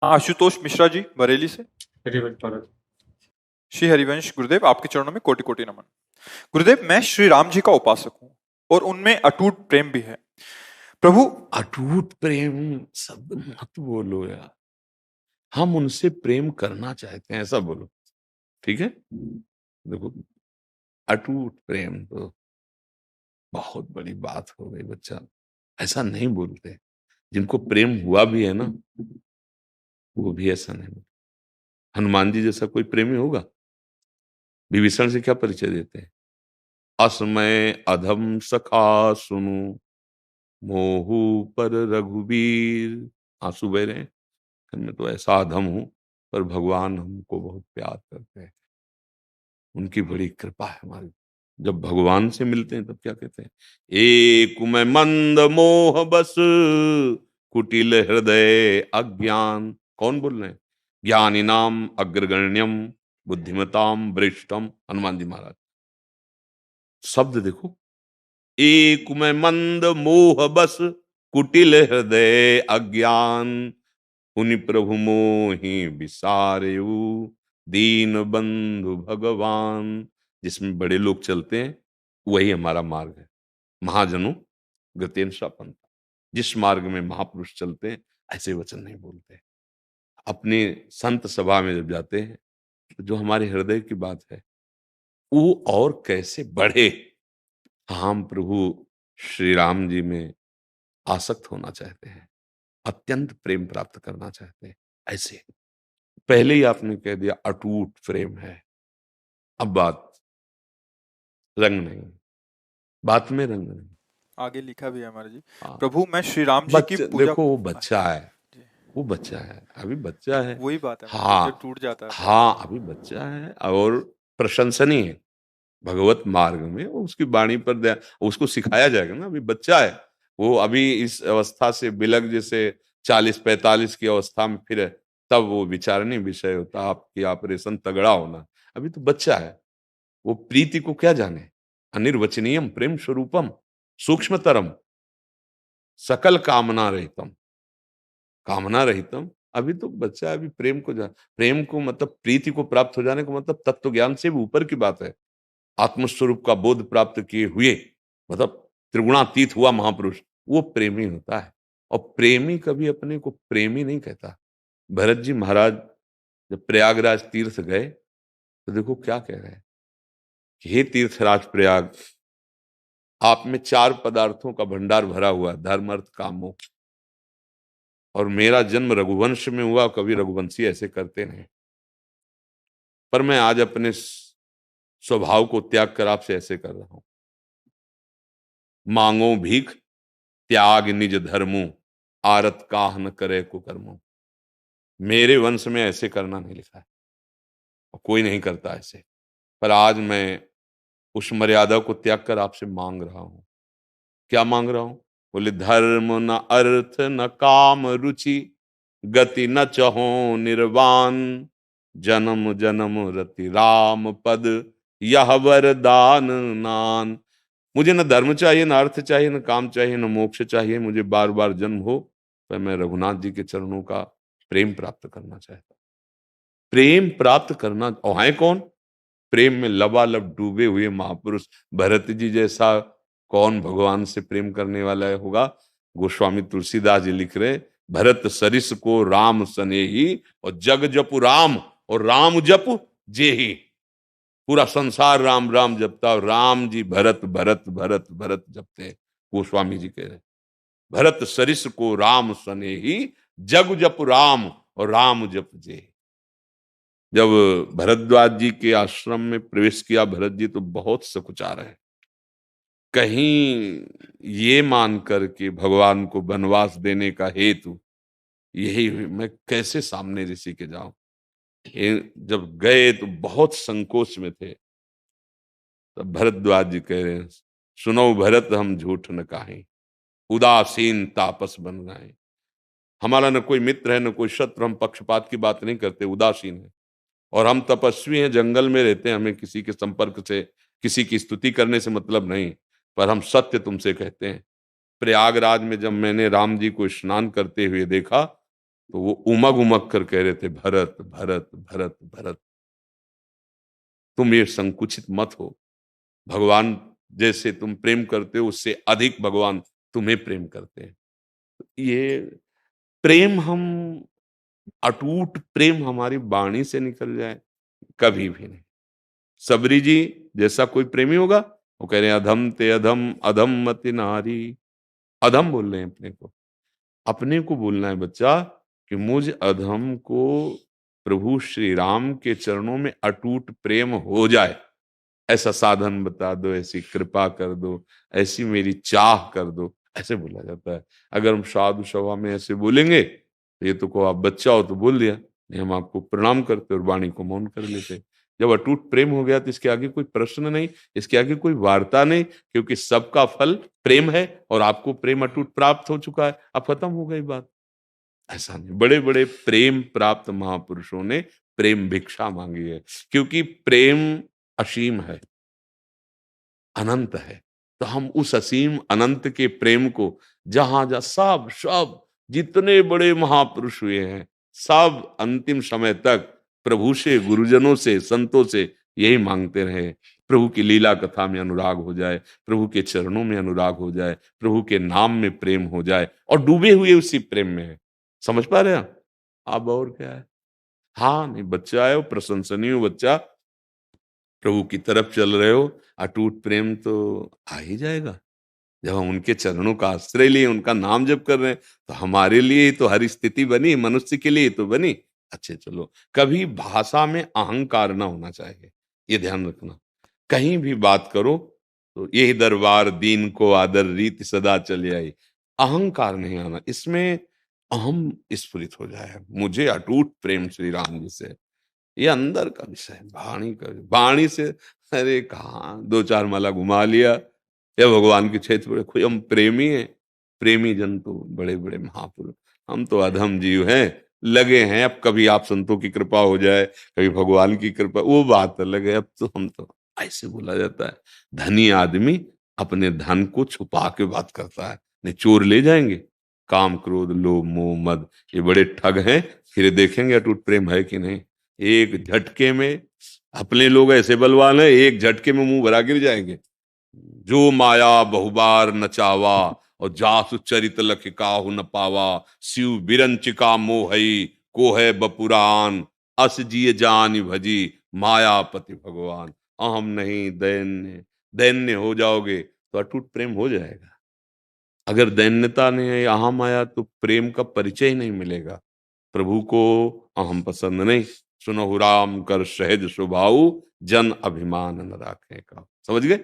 आशुतोष मिश्रा जी बरेली से। श्री हरिवंश गुरुदेव, आपके चरणों में कोटि कोटि नमन। गुरुदेव, मैं श्री राम जी का उपासक हूँ और उनमें अटूट प्रेम भी है। प्रभु, अटूट प्रेम शब्द मत बोलो यार, हम उनसे प्रेम करना चाहते हैं ऐसा बोलो, ठीक है। देखो, अटूट प्रेम तो बहुत बड़ी बात हो गई बच्चा, ऐसा नहीं बोलते। जिनको प्रेम हुआ भी है ना, वो भी ऐसा नहीं बोलते। हनुमान जी जैसा कोई प्रेमी होगा? विभीषण से क्या परिचय देते हैं? असमय अधम सखा सुनु, मोहू पर रघुबीर। आंसू बह रहे हैं कि मैं तो ऐसा अधम हूं, पर भगवान हमको बहुत प्यार करते हैं, उनकी बड़ी कृपा है हमारी। जब भगवान से मिलते हैं तब क्या कहते हैं? एक मैं मंद मोह बस, कुटिल हृदय अज्ञान। कौन बोल रहे हैं? ज्ञानी नाम अग्रगण्यम, बुद्धिमताम वरिष्ठम, हनुमान जी महाराज। शब्द देखो, एक मैं मंद मोह बस, कुटिल हृदय अज्ञान, पुनि प्रभु मोहि विसारयु, दीन बंधु भगवान। जिसमें बड़े लोग चलते हैं वही हमारा मार्ग है। महाजनों गतेन पंथ, जिस मार्ग में महापुरुष चलते हैं ऐसे वचन नहीं बोलते। अपने संत सभा में जब जाते हैं तो जो हमारे हृदय की बात है वो और कैसे बढ़े, हम प्रभु श्री राम जी में आसक्त होना चाहते हैं, अत्यंत प्रेम प्राप्त करना चाहते हैं। ऐसे पहले ही आपने कह दिया अटूट प्रेम है। अब बात रंग नहीं, बात में रंग नहीं। आगे लिखा भी है हमारे जी। हाँ, प्रभु, मैं श्री राम जी की बच्चे पूजा। देखो, वो बच्चा है, जी, वो बच्चा है, अभी बच्चा है। वही बात है महाराज, जब हाँ टूट जाता है प्रेम। हाँ, अभी बच्चा है और प्रशंसनीय है भगवत मार्ग में। वो उसकी वाणी पर उसको सिखाया जाएगा ना, अभी बच्चा है वो। अभी इस अवस्था से बिलग जैसे 40-45 की अवस्था में फिर तब वो विचारणीय विषय होता, आपकी ऑपरेशन तगड़ा होना। अभी तो बच्चा है, वो प्रीति को क्या जाने। अनिर्वचनीयम प्रेम स्वरूपम, सूक्ष्मतरम, सकल कामना रहितम, कामना रहितम। अभी तो बच्चा है, अभी प्रेम को मतलब प्रीति को प्राप्त हो जाने का मतलब तत्व ज्ञान से भी ऊपर की बात है। आत्मस्वरूप का बोध प्राप्त किए हुए, मतलब त्रिगुणातीत हुआ महापुरुष, वो प्रेमी होता है। और प्रेमी कभी अपने को प्रेमी नहीं कहता। भरत जी महाराज जब प्रयागराज तीर्थ गए तो देखो क्या कह रहे हैं कि हे तीर्थराज प्रयाग, आप में 4 पदार्थों का भंडार भरा हुआ, धर्म अर्थ काम मोक्ष, और मेरा जन्म रघुवंश में हुआ, कभी रघुवंशी ऐसे करते नहीं, पर मैं आज अपने स्वभाव को त्याग कर आपसे ऐसे कर रहा हूं। मांगो भीख, त्याग निज धर्मो, आरत काह न करे कुकर्मो। मेरे वंश में ऐसे करना नहीं लिखा है और कोई नहीं करता ऐसे, पर आज मैं उस मर्यादा को त्याग कर आपसे मांग रहा हूं। क्या मांग रहा हूं? बोले धर्म न अर्थ न काम रुचि, गति न चहो निर्वाण, जन्म जन्म रति राम पद, यह वरदान नान। मुझे न धर्म चाहिए, न अर्थ चाहिए, न काम चाहिए, न मोक्ष चाहिए। मुझे बार बार जन्म हो, पर मैं रघुनाथ जी के चरणों का प्रेम प्राप्त करना चाहता हूं। प्रेम प्राप्त करना, और है कौन? प्रेम में लबालब डूबे हुए महापुरुष। भरत जी जैसा कौन भगवान से प्रेम करने वाला होगा? गोस्वामी तुलसीदास जी लिख रहे, भरत सरिस को राम सनेही, और जग जपु राम, और राम जप जेही। पूरा संसार राम राम जपता, और राम जी भरत भरत भरत भरत जपते हैं। गोस्वामी जी कह रहे, भरत सरिस को राम सनेही, जग जप राम, और राम जप जे। जब भरद्वाज जी के आश्रम में प्रवेश किया भरत जी, तो बहुत सकुचा रहे, कहीं ये मान कर के भगवान को वनवास देने का हेतु यही हुई, मैं कैसे सामने ऋषि के जाऊं। जब गए तो बहुत संकोच में थे। तब भरद्वाज जी कह रहे हैं, सुनो भरत हम झूठ न काहें, उदासीन तापस बन गए। हमारा न कोई मित्र है न कोई शत्रु, हम पक्षपात की बात नहीं करते, उदासीन है। और हम तपस्वी हैं, जंगल में रहते हैं, हमें किसी के संपर्क से, किसी की स्तुति करने से मतलब नहीं। पर हम सत्य तुमसे कहते हैं, प्रयागराज में जब मैंने राम जी को स्नान करते हुए देखा, तो वो उमग उमग कर कह रहे थे, भरत भरत भरत भरत, तुम ये संकुचित मत हो, भगवान जैसे तुम प्रेम करते हो उससे अधिक भगवान तुम्हें प्रेम करते हैं। ये प्रेम हम अटूट प्रेम हमारी वाणी से निकल जाए, कभी भी नहीं। सबरी जी जैसा कोई प्रेमी होगा, वो कह रहे हैं अधम ते अधम अधम मति नारी, अधम बोल रहे हैं अपने को। अपने को बोलना है बच्चा कि मुझ अधम को प्रभु श्री राम के चरणों में अटूट प्रेम हो जाए, ऐसा साधन बता दो, ऐसी कृपा कर दो, ऐसी मेरी चाह कर दो, ऐसे बोला जाता है। अगर हम साधु सभा में ऐसे बोलेंगे तो ये तो को आप बच्चा हो तो बोल दिया, नहीं हम आपको प्रणाम करते और वाणी को मौन कर लेते। जब अटूट प्रेम हो गया तो इसके आगे कोई प्रश्न नहीं, इसके आगे कोई वार्ता नहीं, क्योंकि सबका फल प्रेम है और आपको प्रेम अटूट प्राप्त हो चुका है, अब खत्म हो गई बात। ऐसा नहीं, बड़े बड़े प्रेम प्राप्त महापुरुषों ने प्रेम भिक्षा मांगी है, क्योंकि प्रेम असीम है, अनंत है। तो हम उस असीम अनंत के प्रेम को जहां जहां सब सब जितने बड़े महापुरुष हुए हैं, सब अंतिम समय तक प्रभु से, गुरुजनों से, संतों से यही मांगते रहे, प्रभु की लीला कथा में अनुराग हो जाए, प्रभु के चरणों में अनुराग हो जाए, प्रभु के नाम में प्रेम हो जाए, और डूबे हुए उसी प्रेम में है। समझ पा रहे हैं आप? और क्या है? हाँ, नहीं बच्चा है वो, प्रशंसनीय बच्चा, प्रभु की तरफ चल रहे हो, अटूट प्रेम तो आ ही जाएगा। जब हम उनके चरणों का आश्रय लिए, उनका नाम जप कर रहे हैं, तो हमारे लिए ही तो हर स्थिति बनी, मनुष्य के लिए ही तो बनी। अच्छे चलो, कभी भाषा में अहंकार ना होना चाहिए, ये ध्यान रखना। कहीं भी बात करो तो यही दरबार दीन को आदर रीति सदा चले आई, अहंकार नहीं आना, इसमें अहम स्फुरित हो जाए, मुझे अटूट प्रेम श्री राम जी से, ये अंदर का विषय है, वाणी का। वाणी से अरे कहाँ दो चार माला घुमा लिया, या भगवान के क्षेत्र में कोई, हम प्रेमी हैं, प्रेमी जन तो बड़े बड़े महापुरुष, हम तो अधम जीव हैं, लगे हैं। अब कभी आप संतों की कृपा हो जाए, कभी भगवान की कृपा, वो बात अलग है। अब तो हम तो ऐसे बोला जाता है, धनी आदमी अपने धन को छुपा के बात करता है, नहीं चोर ले जाएंगे। काम क्रोध लोभ मोह मद, ये बड़े ठग हैं, फिर देखेंगे अटूट प्रेम है कि नहीं। एक झटके में, अपने लोग ऐसे बलवान है, एक झटके में मुंह भरा गिर जाएंगे। जो माया बहुबार नचावा, और जासु चरित लख काहू न पावा, शिव बिरंचिका मोहई को है बपुरान, अस जिय जान भजी मायापति भगवान। अहम नहीं दैन्य, दैन्य हो जाओगे तो अटूट प्रेम हो जाएगा। अगर दैन्यता नहीं है, अहम आया, तो प्रेम का परिचय ही नहीं मिलेगा। प्रभु को अहम पसंद नहीं, सुनहु राम कर सहज स्वभाव, जन अभिमान न राखे का। समझ गए?